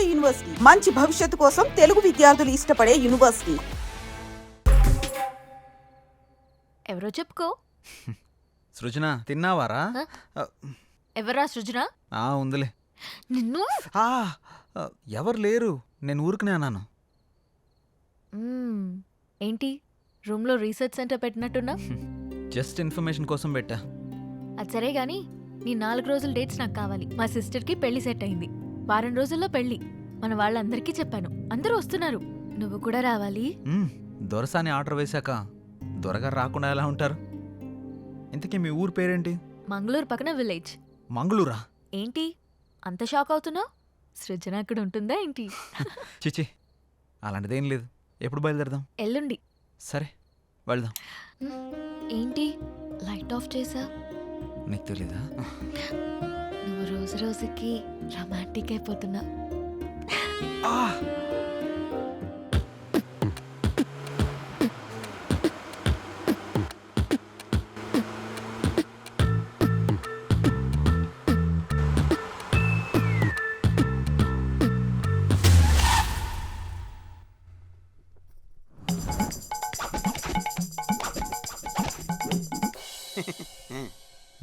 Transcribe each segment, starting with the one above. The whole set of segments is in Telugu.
నాడు యూనివర్సిటీ మంచి భవిష్యత్తు కోసం తెలుగు విద్యార్థులు ఇష్టపడే యూనివర్సిటీ. ఎవరో చెప్పుకో. సృజన తిన్నావారా? ఎవరా సృజన? ఉందిలే. నిన్ను ఎవరు లేరు, నేను ఊరుకునే అన్నాను. ఏంటి రూమ్లో రీసెర్చ్ సెంటర్ పెట్టినట్టున్నా? జస్ట్ ఇన్ఫర్మేషన్ కోసం పెట్టా. అది సరే గాని నీ 4 రోజుల డేట్స్ నాకు కావాలి. మా సిస్టర్కి పెళ్లి సెట్ అయింది. వారం రోజుల్లో పెళ్లి. మన వాళ్ళందరికీ చెప్పాను, అందరూ వస్తున్నారు. నువ్వు కూడా రావాలి. దొరసాని ఆర్డర్ వేశాక దొరగారు రాకుండా ఎలా ఉంటారు? ఇంతకీ మీ ఊరు పేరేంటి? మంగళూరు పక్కన విలేజ్. మంగళూరా? ఏంటి అంత షాక్ అవుతున్నావు? సృజన అక్కడ ఉంటుందా ఏంటి? చిచి, అలాంటిదేం లేదు. ఎప్పుడు బయలుదేరదాం? ఎల్లుండి. సరే వెళ్దాం. ఏంటి లైట్ ఆఫ్ చేసా? నీకు తెలీదా? నువ్వు రోజు రోజుకి రొమాంటిక్ అయిపోతున్నా.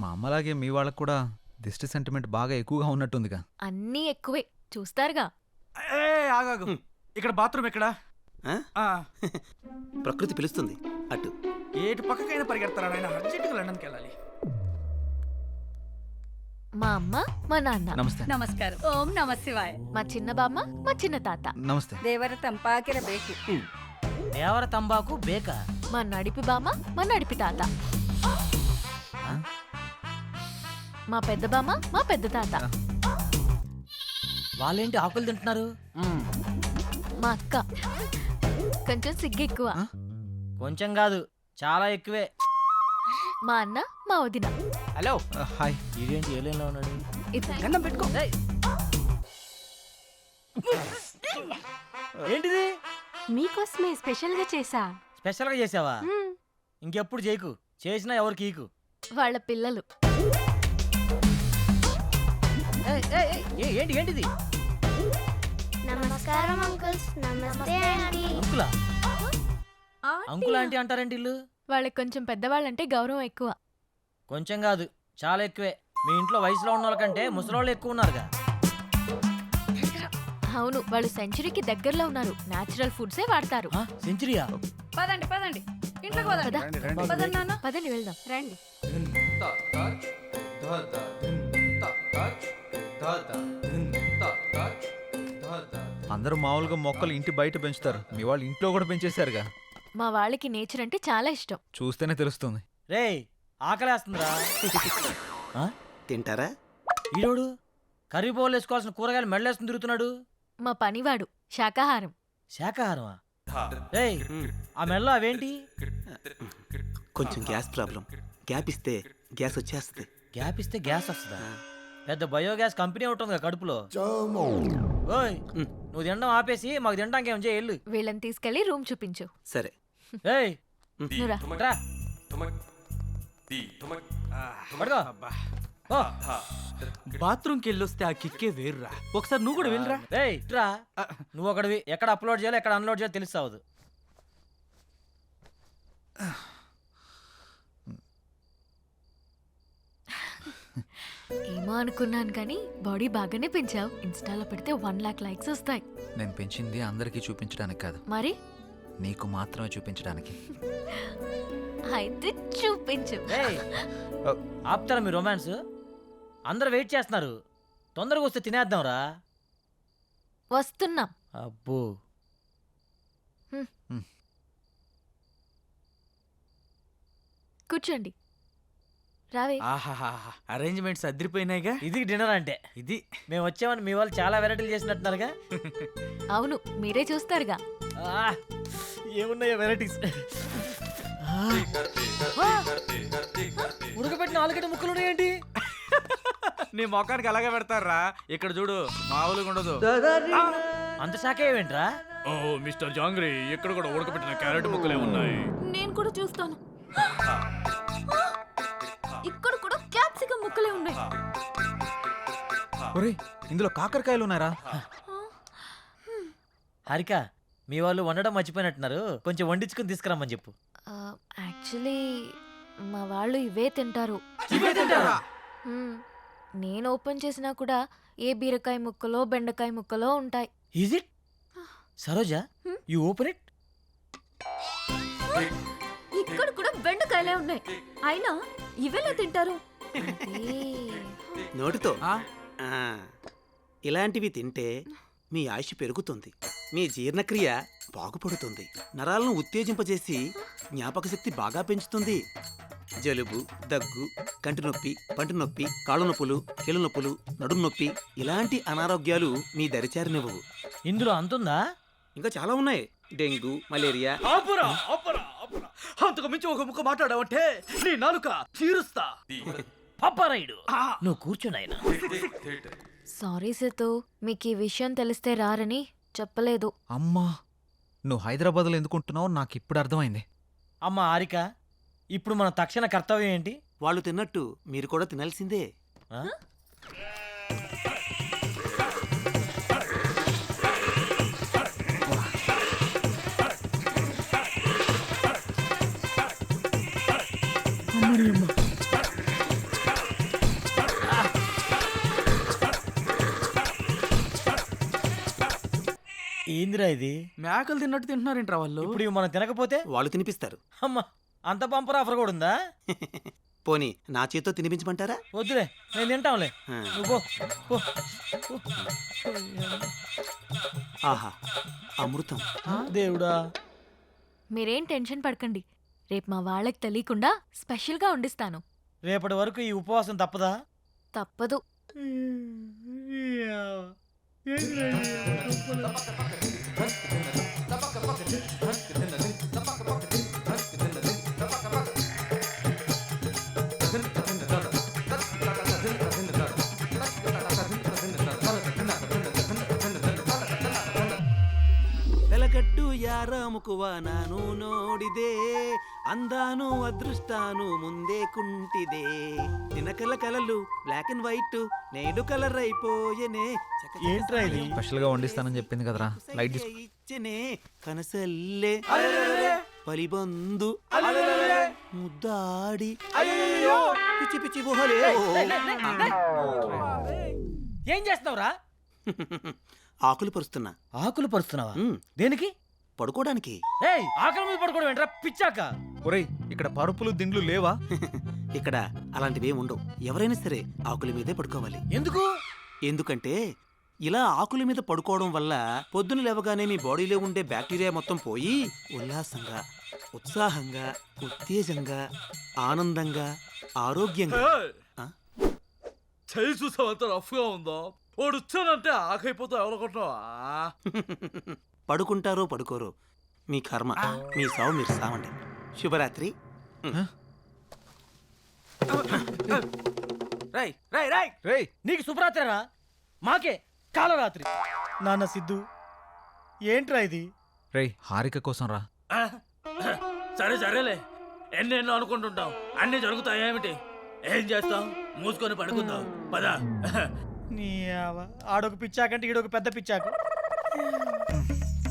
మా అమ్మలాగే మీ వాళ్ళకు కూడా దిష్టి సెంటిమెంట్ బాగా ఎక్కువగా ఉన్నట్టుందిగా. అన్నీ ఎక్కువే, చూస్తారుగా. ఆగాగు, ఇక్కడ బాత్రూమ్ ఎక్కడా? ప్రకృతి పిలుస్తుంది, అటు ఏటు పక్కకైనా పరిగెడతారా నాయన? అర్జెంటుగా లండన్కి వెళ్ళాలి. మా అమ్మ మా నాన్న. నమస్తే. ನಮಸ್ಕಾರ. ಓಂ ನಮ ಶಿವಾಯ. మా చిన్న బామ్మ మా చిన్న తాత. నమస్తే. ದೇವರ ತಂಪಾಕಿರಬೇಕು. దేవర తంబాకు బేక. మా నడిపి బామ్మ మా నడిపి తాత. మా పెద్ద బామ్మ మా పెద్ద తాత. వాళ్ళేంటి ఆకులు తింటున్నారు? మా అక్క కొంచెం సిగ్గు ఎక్కువ. కొంచెం కాదు, చాలా ఎక్కువే. మా అన్న మా వదిన. హలో. హాయ్. ఇదేంటి ఏలైనా ఉన్నాడు? గన్నం పెట్టుకో. ఏంటిది? మీకోసమే స్పెషల్ గా చేసా. స్పెషల్ గా చేసావా? ఇంకెప్పుడు చేయకు, చేసినా ఎవరికి ఈకు. వాళ్ళ పిల్లలు. ఏంటి ఏంటిది? నమస్కారం అంకుల్స్. నమస్తే ఆంటీ. అంకులా? అంకుల్ ఆంటీ అంటారేంటి ఇల్లు? వాళ్ళకి కొంచెం పెద్దవాళ్ళంటే గౌరవం ఎక్కువ. కొంచెం కాదు, చాలా ఎక్కువే. మీ ఇంట్లో వయసులో ఉన్న వాళ్ళకంటే ముసలోళ్ళు ఎక్కువ ఉన్నారుగా. అవును, వాళ్ళు సెంచరీకి దగ్గరలో ఉన్నారు. నేచురల్ ఫుడ్సే వాడతారు. సెంచరీయా? పదండి పదండి, ఇంట్లోకి పదండి. పదండి నాన్న. పదండి వెళ్దాం. రండి. అందరూ మామూలుగా మొక్కలు ఇంటి బయట పెంచుతారు, మీ వాళ్ళు ఇంట్లో కూడా పెంచేశారుగా. మా వాళ్ళకి నేచర్ అంటే చాలా ఇష్టం. చూస్తేనే తెలుస్తుంది. రేయ్, ఆకలేస్తుందిరా. తింటారా? ఈరోడు కర్రీ బౌల్ వేసుకోవాల్సిన కూరగాయలు మెడలేసుకుని తిరుగుతున్నాడు. మా పనివాడు శాకాహారం. శాకాహారమా? రేయ్, ఆ మెడలో అవేంటి? కొంచెం గ్యాస్ ప్రాబ్లం. గ్యాప్ ఇస్తే గ్యాస్ వచ్చేస్తుంది. గ్యాప్ ఇస్తే గ్యాస్ వస్తుందా? పెద్ద బయోగ్యాస్ కంపెనీ ఉంటుందిగా కడుపులో. ఓయ్, నువ్వు తినడం ఆపేసి మాకు తినడానికి ఏం చేయి. వీళ్ళని తీసుకెళ్లి రూమ్ చూపించు. సరే. ఏయ్, నువ్వురా. రా. పడుకో. ఓ. బాత్రూమ్కి వెళ్ళొస్తే ఆ కిక్కే వేరురా. ఒకసారి నువ్వు కూడా వెళ్ళరా. రేయ్, ఇట్రా. నువ్వు ఒకటివి. ఎక్కడ అప్లోడ్ చేయాలో ఎక్కడ అన్లోడ్ చేయాలో తెలుస్తావదు. ఏమో అనుకున్నాను కానీ బాడీ బాగానే పెంచావు. ఇన్స్టాలో పెడితే 1 lakh లైక్స్ వస్తాయి. నేను పెంచింది అందరికీ చూపించడానికి కాదు, మరి నీకు మాత్రమే చూపించడానికి. అయితే చూపించు. ఆపుతారా మీ రొమాన్స్? అందరు వెయిట్ చేస్తున్నారు, తొందరగా వస్తే తినేద్దాంరా. వస్తున్నాం. అబ్బో, కూర్చోండి. రావే. అరేంజ్మెంట్స్ అదిరిపోయినాయిగా. ఇది డిన్నర్ అంటే. ఇది మేము వచ్చామని మీ వాళ్ళు చాలా వెరైటీలు చేసినట్టున్నారుగా. అవును, మీరే చూస్తారుగా. ఏమున్నాయో వెరైటీస్. ఉడకబెట్టిన ఆలుగడ్డ ముక్కలు ఉన్నాయేంటి? నీ మొఖానికి అలాగే పెడతారా. ఇక్కడ చూడు, మామూలుగా ఉండదు. అంత శాఖ ఏమేంట్రా? ఓ మిస్టర్ జాంగ్రీ, ఇక్కడ కూడా ఉడకబెట్టిన క్యారెట్ ముక్కలే ఉన్నాయి. నేను కూడా చూస్తాను. ఇక్కడ కూడా క్యాప్సికం ముక్కలే ఉన్నాయి. ఒరేయ్, ఇందులో కాకరకాయలు ఉన్నారా? హారిక మీ వాళ్ళు వండడం మర్చిపోయినట్టున్నారు, కొంచెం వండించుకుని తీసుకురమ్మని చెప్పు. యాక్చువల్లీ మా వాళ్ళు ఇవే తింటారు. మ్మ్. నేను ఓపెన్ చేసినా కూడా ఏ బీరకాయ ముక్కలో బెండకాయ ముక్కలో ఉంటాయి. Is it Saroja? You open it. ఇక్కడ కూడా బెండకాయలే ఉన్నాయి, అయినా ఇవెలా తింటారు? నోటితో ఆ? ఆ, ఇలాంటివి తింటే మీ ఆయుష్ పెరుగుతుంది, మీ జీర్ణక్రియ బాగుపడుతుంది, నరాలను ఉత్తేజింపజేసి జ్ఞాపక శక్తి బాగా పెంచుతుంది. జలుబు, దగ్గు, కంటి నొప్పి, పంటి నొప్పి, కాళ్ళ నొప్పులు, కీళ్ళ నొప్పులు, నడుము నొప్పి ఇలాంటి అనారోగ్యాలు మీ దరిచారినివ్వవు. ఇందులో అంతుందా? ఇంకా చాలా ఉన్నాయి. Dengue, malaria. అంతకు మించి ఒక ముక్క మాట్లాడావంటే నీ నాలుక చీరుస్తా. పప్పారాయుడు నువ్వు కూర్చున్నాయన. సారీ సేతు, మీకు ఈ విషయం తెలిస్తే రారని చెప్పలేదు. అమ్మా, నువ్వు హైదరాబాద్లో ఎందుకుంటున్నావు నాకు ఇప్పుడు అర్థమైంది. అమ్మ హారిక, ఇప్పుడు మన తక్షణ కర్తవ్యం ఏంటి? వాళ్ళు తిన్నట్టు మీరు కూడా తినాల్సిందే. ఆ? ఏందిరా ఇది? మేకలు తిన్నట్టు తింటున్నారేంట్రా వాళ్ళు? ఇప్పుడు ఇవి మనం తినకపోతే వాళ్ళు తినిపిస్తారు. అమ్మ, అంత బంపర్ ఆఫర్ కూడా ఉందా? పోనీ నా చేతితో తినిపించమంటారా? వద్దులే, నేను తింటాంలే. ఆ. నువ్వు పో, పో. ఆహా, అమృతం. దేవుడా. మీరేం టెన్షన్ పడకండి, రేపు మా వాళ్ళకి తెలియకుండా స్పెషల్గా వండిస్తాను. రేపటి వరకు ఈ ఉపవాసం తప్పదా? తప్పదు. వెలగట్టు యారాముకువ ನಾನು ನೋಡಿದೆ అందాను అదృష్టాను ముందే కుంటిదే తినకల కలలు బ్లాక్ అండ్ వైట్ నేడు కలర్ అయిపోయనే ఏంట్రా ఇది? స్పెషల్గా వండిస్తానని చెప్పింది కదరా, లైట్ తీసుకో. ఇచ్చనే కనసల్లే పలిబందు ముద్దాడి పిచ్చి పిచ్చి గుహలే ఏం చేస్తున్నావురా? ఆకులు పరుస్తున్నా. ఆకులు పరుస్తున్నావా? ఉమ్, దేనికి? పడుకోవడానికి. ఏయ్, ఆకలి మీద పడుకోవడం ఏంట్రా పిచ్చాక? ఒరేయ్, ఇక్కడ పరుపులు దిండ్లు లేవా? ఇక్కడ అలాంటివి ఉండవు. ఎవరైనా సరే ఆకుల మీదే పడుకోవాలి. ఎందుకు? ఎందుకంటే ఇలా ఆకుల మీద పడుకోవడం వల్ల పొద్దున లేవగానే మీ బాడీలో ఉండే బ్యాక్టీరియా మొత్తం పోయి ఉల్లాసంగా, ఉత్సాహంగా, ఉత్తేజంగా, ఆనందంగా, ఆరోగ్యంగా. ఆ? చేయి చూసావంత రఫ్గా ఉందో, వాడు వచ్చానంటే ఆకైపోతా ఎవరనుకుంటున్నావా? పడుకుంటారో పడుకోరో మీ కర్మ, మీ సావు మీరు సావండి. శుభరాత్రి. రై రై రై రేయ్, నీకు శుభరాత్రిరా, మాకే కాలరాత్రి. నాన్న సిద్ధు, ఏంట్రా ఇది? రేయ్, హారిక కోసం రా. సరే సరేలే, ఎన్నెన్నో అనుకుంటుంటాం, అన్నీ జరుగుతాయేమిటి? ఏం చేస్తాం? మూసుకొని పడుకుందాం పదా. నీ ఆడొక పిచ్చాకంటే ఈడొక పెద్ద పిచ్చాకు.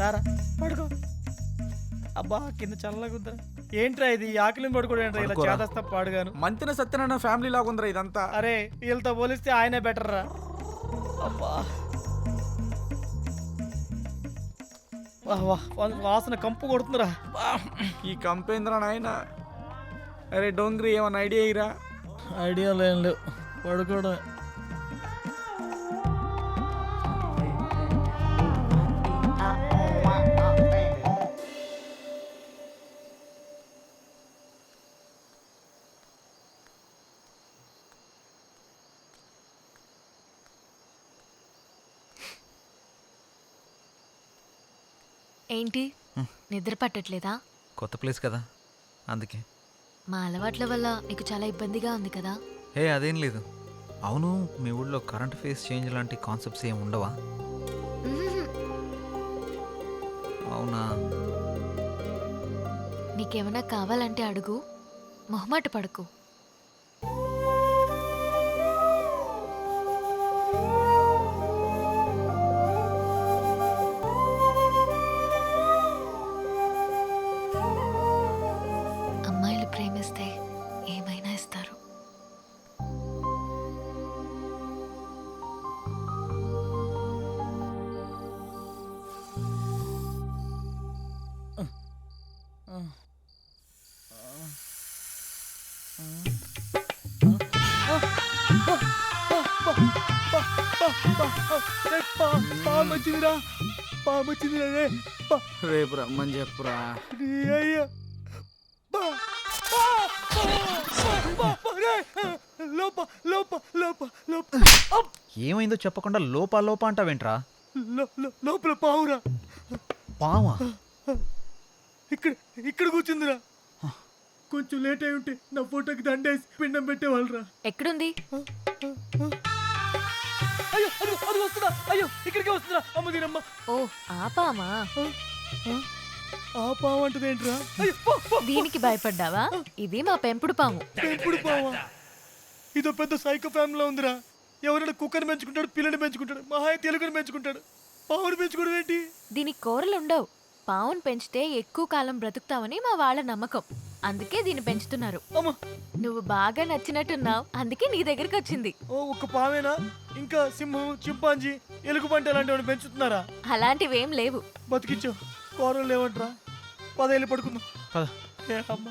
రారా పడుకో. అబ్బా, కింద చల్లగుందరా. ఏంట్రా ఇది? ఆకలిని పడుకోవడం ఏంట్రా ఇలా పడుకోరా. చేదస్తా పాడుగాను. మంతిన సత్యనారాయణ ఫ్యామిలీ లాగుందిరా ఇదంతా. అరే, వీళ్ళతో పోలిస్తే ఆయనే బెటర్ రా. అబ్బా, వాహ్ వాహ్, వాసన కంపు కొడుతుందిరా. ఈ కంపేంద్ర నాయన. అరే డోంగ్రీ, ఏమన్నా ఐడియా ఇరా? ఐడియా లేం లేవు, పడుకోవడం. ఏంటి, నిద్ర పట్టట్లేదా? కొత్త ప్లేస్ కదా, అందుకే. మా అలవాట్ల వల్ల నీకు చాలా ఇబ్బందిగా ఉంది కదా? హే, అదేం లేదు. అవును, మీ ఊళ్ళో కరెంట్ ఫేస్ చేంజ్ లాంటి కాన్సెప్ట్స్ ఏమి ఉండవా? మ్మ్. అవునా? నీకేమైనా కావాలంటే అడుగు, మొహమాట పడకు. పాము వచ్చిందిరా, పాము వచ్చిందిరా రే. రేపు రమ్మని చెప్పురా. అయ్యా లోప లోప లోప లోప ఏమైందో చెప్పకుండా లోపా లోపా అంటావేంట్రా? లోపల పావురా. పావా? ఇక్కడ ఇక్కడ కూర్చుందిరా. కొంచెం లేట్ అయి ఉంటే నా ఫోటోకి దండేసి పిండం పెట్టేవాళ్ళరా. ఎక్కడుంది? అయ్యో అది వస్తుందా? అయ్యో ఇక్కడికే వస్తుందా? అమ్మ దీనమ్మ. ఓ ఆ పామా? ఆ పాము అంటదేంట్రా? అయ్యో పో, పో. దీనికి భయపడ్డావా? ఇది మా పెంపుడు పాము. పెంపుడు పావా? ఇదో పెద్ద సైకో ఫ్యామిలీలో ఉందిరా. ఎవరైనా కుక్కని పెంచుకుంటాడు, పిల్లని పెంచుకుంటాడు, మహాయ తెలుగుని పెంచుకుంటాడు. పావుని పెంచుకోవడం ఏంటి? దీనికి కూరలు ఉండవు. పావును పెంచితే ఎక్కువ కాలం బ్రతుకుతావని మా వాళ్ళ నమ్మకం. అందుకే దీన్ని పెంచుతున్నారు. అమ్మ నువ్వు బాగా నచ్చినట్టున్నావు, అందుకే నీ దగ్గరికి వచ్చింది. ఓ ఒక్క పావేనా? ఇంకా సింహం, చింపాంజీ, ఎలుగుబంటి అలాంటివి పెంచుతున్నారా? అలాంటివేం లేవు. బతికించు. కూరలు లేవంట్రా. 10 ఏళ్ళు పడుకుందాం. పద. ఏ అమ్మ